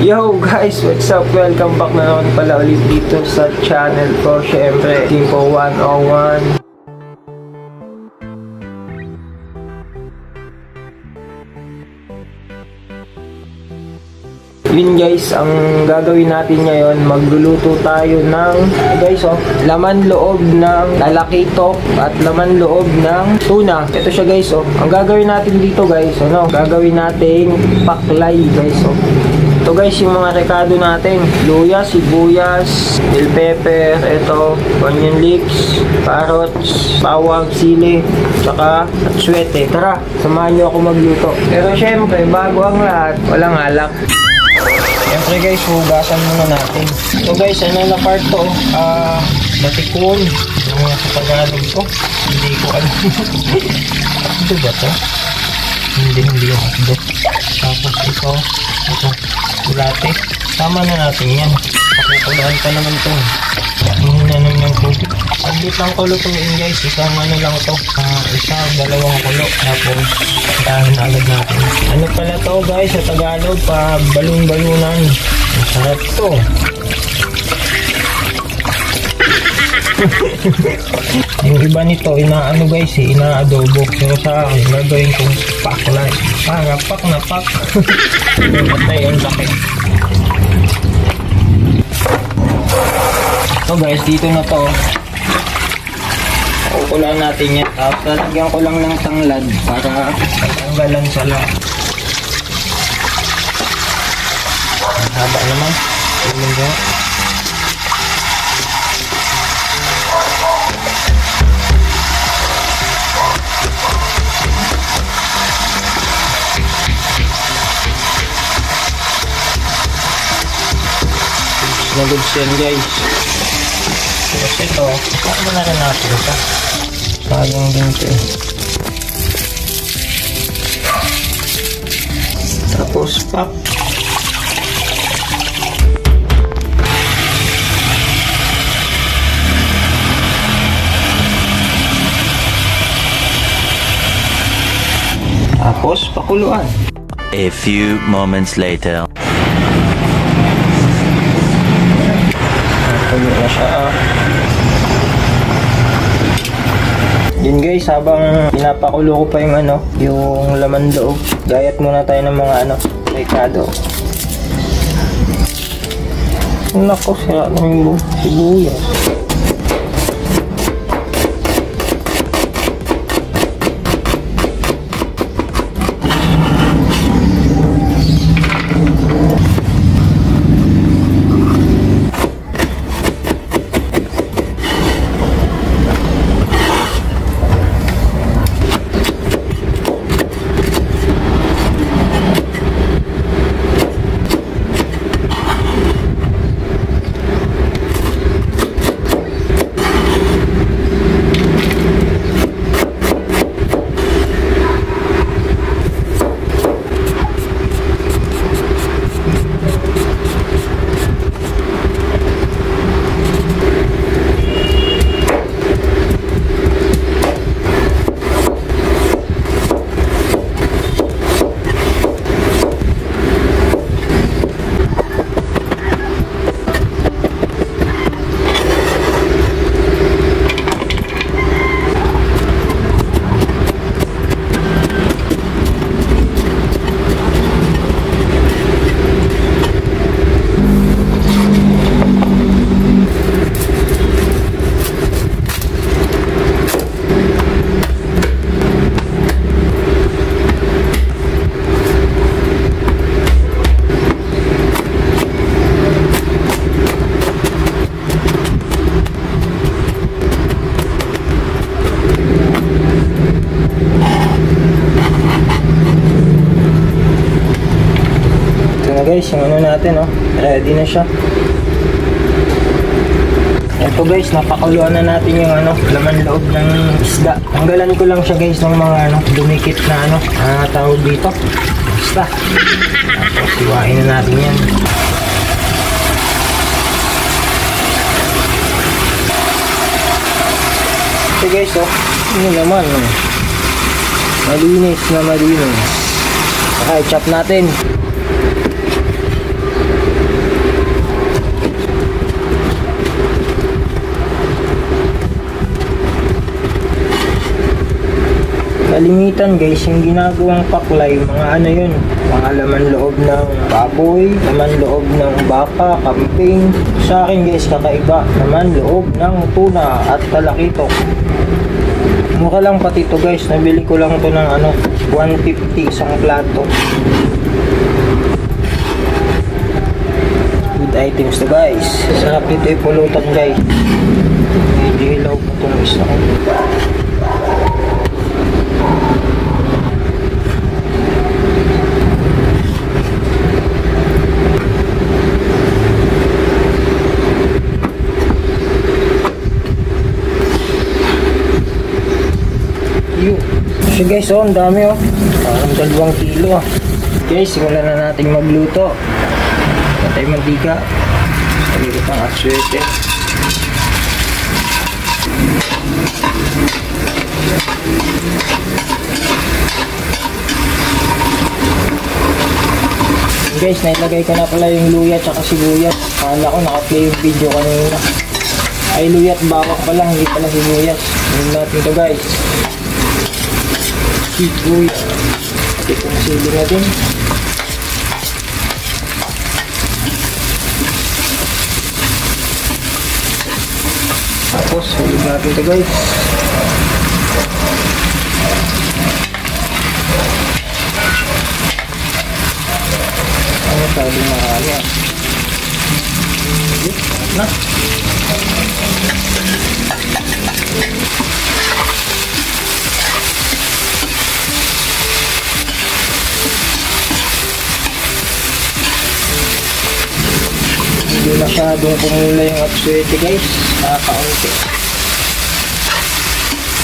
Yo guys, what's up? Welcome back na naman pala ulit dito sa channel ko. Syempre, Timpo 101. Yun guys, ang gagawin natin ngayon, magluluto tayo ng guys, laman loob ng lalakito at laman loob ng tuna. Ito siya guys, ang gagawin natin dito guys, gagawin nating paklay guys, Ito guys, yung mga rekado natin, luya, sibuyas, bell pepper, ito, onion leeks, carrots, bawang, sili, tsaka atsuete. Tara, samahan nyo ako magluto. Pero syempre, bago ang lahat, walang alak. Siyempre guys, hugasan muna natin. So guys, ano na part to? Batikon. Yung mga sa Tagalog ko. Hindi ko alam. Akdo ba to? Hindi yung akdo. Tapos ito, kulate. Tama na natin yan. Pakukulaan pa naman to. Ano na naman yung tubig. Paglit lang kulo to yun guys. Isang ano lang to. Dalawang kulo. Tapos, tahan na agad natin. Ano pala to guys sa Tagalog? Balon-balunan. Masarap to. Yung iba nito, inaano guys inaadobo. Pero sa akin, gagawin kong paklay. Pak na pak. Patay ang sakit. So guys, dito na to. Kukulaan natin yan. Tapos lalagyan ko lang ng tanglad para tanggalan sa lang. Haba naman. Naguds yan guys. Tapos ito, ano na rin natin ito? Sayang din ito eh. Tapos pak. Tapos pakuluan. A few moments later. Nakulo na siya. Yun guys, habang pinapakulo ko pa yung laman loob, gayat muna tayo ng mga rekado. Nako, sira na yung sibuyas. Guys, yung natin, ready na siya. Ito guys, napakuluan na natin yung laman loob ng isda. Tanggalan ko lang siya guys ng mga dumikit na tawag dito. Basta. Tapos iwain na natin yan. Ito guys, ano naman, malinis na malinis. Okay, chop natin. kalimitan guys, yung ginagawang paklay, mga ano yun, mga laman loob ng baboy, laman loob ng baka, kambing. Sa akin guys, kakaiba, laman loob ng tuna at talakitok. Mura lang pati to guys, nabili ko lang to ng ano, 150 isang plato. Good items to guys. Sarap ito ipulutan guys. Medyo hilaw po itong isla ko. So guys, oh, ang dami oh. Parang 2 kilo ah. Guys, simulan na natin magluto. Patay mantika. Sabi ko pang aswete. Guys, nailagay ko na pala yung luya at sibuyas. Akala ko naka-play yung video kanina. Ay, luya at bawang pala, hindi pala sibuyas. Tingnan natin to guys. Sibuyas. Pati kong sili na din. Tapos, hulig natin ito guys. Ano sabi na kaya? Na. Hindi masyadong kumula yung absuete guys. Nakakaunti.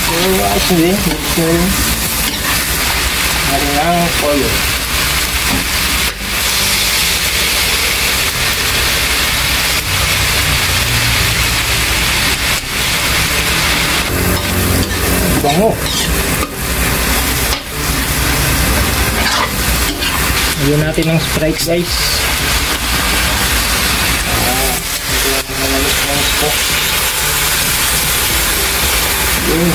So, ayos na din. Mix na rin. Maring ang toyo. Bango. Lagyan natin ng Sprite guys. Yung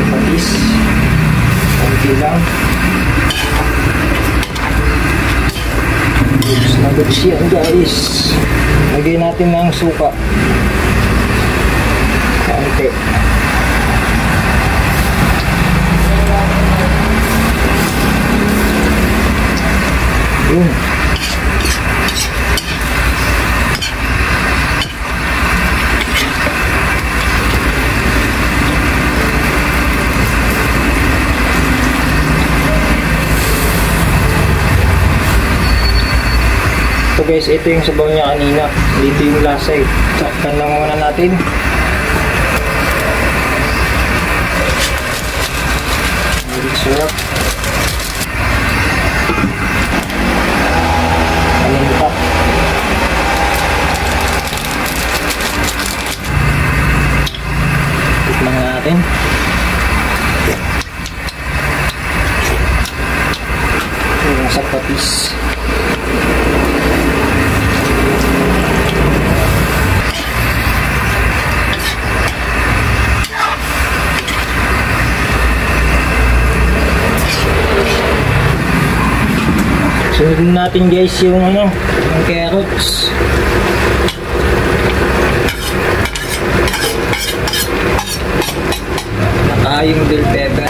patis konti lang. Goods na goods yan guys. Lagay natin ng suka konti. Yun. So guys, ito yung sabaw niya kanina. Dito yung lasa eh. Saktan lang muna natin. Very sarap. Palinta. Tikman natin. Yung sa patis. Sunodin natin guys yung ano, yung carrots. Naka yung bell pepper.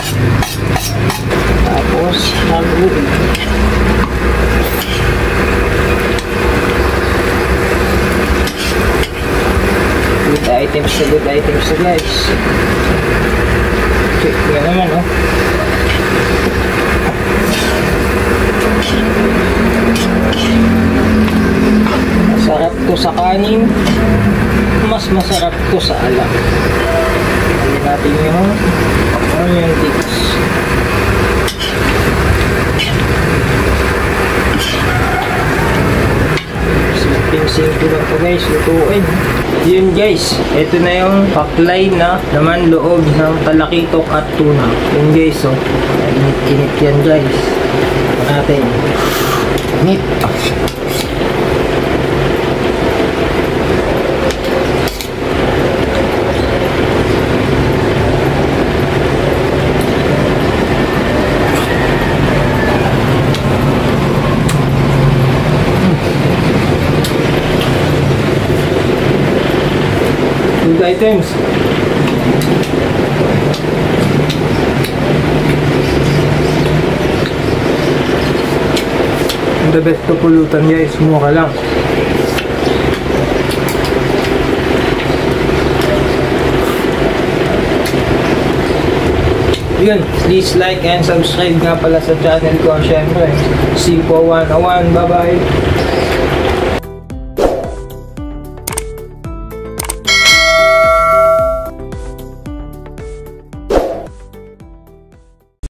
Tapos haluin. Good items na guys. Okay, yan naman oh. Masarap to sa kanin, mas masarap to sa alak. Lagyan natin yung onion tips. Simple lang to guys, lutuin. Yun guys, ito na yung paklay na laman loob ng talakitok at tuna. Yun guys, oh, init-init yan guys. Natin init. Kems. The best to pulutan guys, mukha lang. Yun, please like and subscribe nga pala sa channel ko. Syempre, Simpo 101. Bye bye.